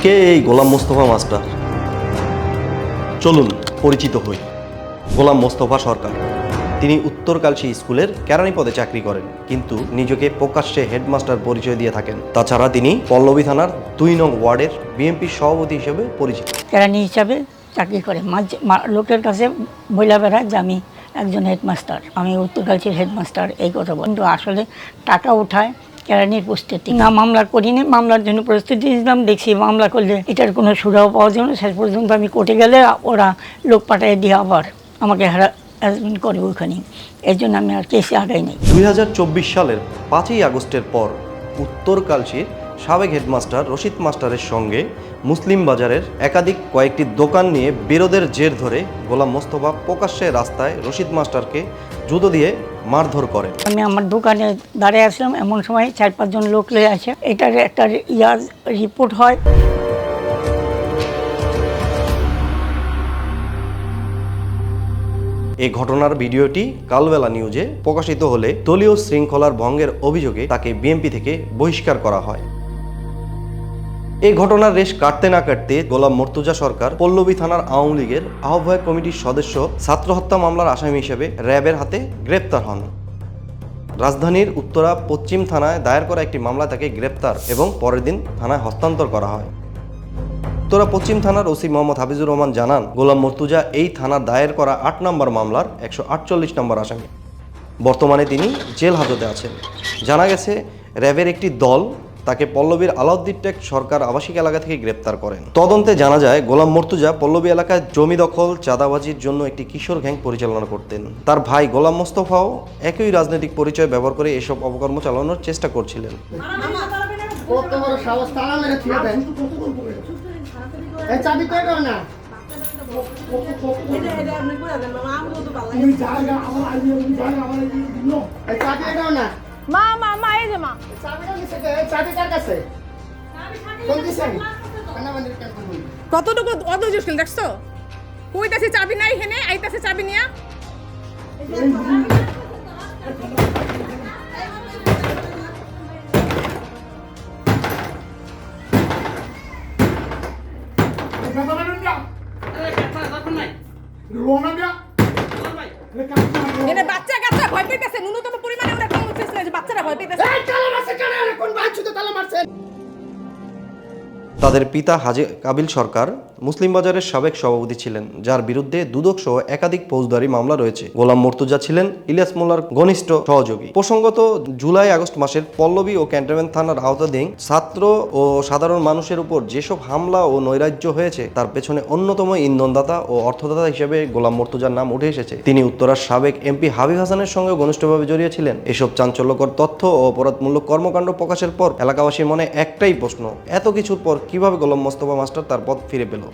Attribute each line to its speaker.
Speaker 1: কে এই গোলাম মোস্তফা মাস্টার? চলুন পরিচিত হই। গোলাম মোস্তফা সরকার, তিনি উত্তরকালশী স্কুলের কেরানি পদে চাকরি করেন, কিন্তু নিজেকে প্রকাশ্যে হেডমাস্টার পরিচয় দিয়ে থাকেন। তাছাড়া তিনি পল্লবী থানার 2 নং ওয়ার্ডের বিএনপির সভাপতি হিসেবে পরিচিত।
Speaker 2: কেরানি হিসাবে চাকরি করে লোকের কাছে বইলা বেড়ায় যে আমি একজন হেডমাস্টার, আমি উত্তরকালশীর হেডমাস্টার, এই কথা বল। কিন্তু আসলে টাকা উঠায় কেরানির প্রস্তুতি না, মামলা করিনি। মামলার জন্য প্রস্তুতি নিলাম, দেখছি মামলা করলে এটার কোনো সুরাহ পাওয়া যাবে না। শেষ পর্যন্ত আমি কোর্টে গেলে ওরা লোক পাঠিয়ে দিয়ে আবার আমাকে হ্যারাসমেন্ট করে ওইখানে। এই জন্য আমি আর কেসে আগাইনি।
Speaker 1: 2024 সালের 5ই আগস্টের পর উত্তরকালশীর সাবেক হেডমাস্টার রশিদ মাস্টারের সঙ্গে মুসলিম বাজারের একাধিক কয়েকটি দোকান নিয়ে বিরোধের জের ধরে গোলাম মোস্তফা প্রকাশ্যে রাস্তায় রশিদ মাস্টারকে জুতো দিয়ে মারধর করেন।
Speaker 2: আমি আমার দোকানে দাঁড়িয়ে আসলাম, এমন সময় 4-5 জন লোক লয়ে আসে। এটার একটা রিপোর্ট হয়।
Speaker 1: এই ঘটনার ভিডিওটি কালবেলা নিউজে প্রকাশিত হলে দলীয় শৃঙ্খলার ভঙ্গের অভিযোগে তাকে বিএনপি থেকে বহিষ্কার করা হয়। এই ঘটনার রেশ কাটতে না কাটতে গোলাম মর্তুজা সরকার পল্লবী থানার আওয়ামী লীগের আহ্বায়ক কমিটির সদস্য ছাত্র হত্যা মামলার আসামি হিসেবে র্যাবের হাতে গ্রেপ্তার হন। রাজধানীর উত্তরা পশ্চিম থানায় দায়ের করা একটি মামলা তাকে গ্রেপ্তার এবং পরের দিন থানায় হস্তান্তর করা হয়। উত্তরা পশ্চিম থানার ওসি মোহাম্মদ হাফিজুর রহমান জানান, গোলাম মর্তুজা এই থানার দায়ের করা 8 নম্বর মামলার 148 নম্বর আসামি। বর্তমানে তিনি জেল হাজতে আছেন। জানা গেছে র্যাবের একটি দল তাকে পল্লবীর আলাউদ্দিন টেক সরকার আবাসিক এলাকা থেকে গ্রেপ্তার করেন। তদন্তে জানা যায় গোলাম মর্তুজা পল্লবী এলাকায় জমি দখল, চাঁদাবাজির জন্য একটি কিশোর গ্যাং পরিচালনা করতেন। তার ভাই গোলাম মোস্তফাও একই রাজনৈতিক পরিচয় ব্যবহার করে এসব অপকর্ম চালানোর চেষ্টা করছিলেন।
Speaker 3: মা মা মা এই যে মা কতটুকু অধৈর্য দেখছো? কইতাছে চাবি নাই, হেনে আইতাছে চাবি নিয়া। এনে বাচ্চা কাচ্চা ভয় পাইতেছে, ন্যূনতম পরিমাণে ওরা কম হচ্ছে না যে বাচ্চারা ভয় পাইতেছে।
Speaker 1: তাদের পিতা হাজী কাবিল সরকার মুসলিম বাজারের সাবেক সভাপতি ছিলেন, যার বিরুদ্ধে দুদক সহ একাধিক ফৌজদারি মামলা রয়েছে। গোলাম মর্তুজা ছিলেন ইলিয়াস মোল্লার ঘনিষ্ঠ সহযোগী। প্রসঙ্গত, জুলাই আগস্ট মাসের পল্লবী ও ক্যান্টনমেন্ট থানার আওতাধীন ছাত্র ও সাধারণ মানুষের উপর যেসব হামলা ও নৈরাজ্য হয়েছে তার পেছনে অন্যতম ইন্ধনদাতা ও অর্থদাতা হিসেবে গোলাম মর্তুজার নাম উঠে এসেছে। তিনি উত্তরার সাবেক এমপি হাবিব হাসানের সঙ্গে ঘনিষ্ঠভাবে জড়িয়ে ছিলেন। এসব চাঞ্চল্যকর তথ্য ও অপরাধমূলক কর্মকাণ্ড প্রকাশের পর এলাকাবাসীর মনে একটাই প্রশ্ন, এত কিছুর পর কিভাবে গোলাম মোস্তফা মাস্টার তার পথ ফিরে পেল?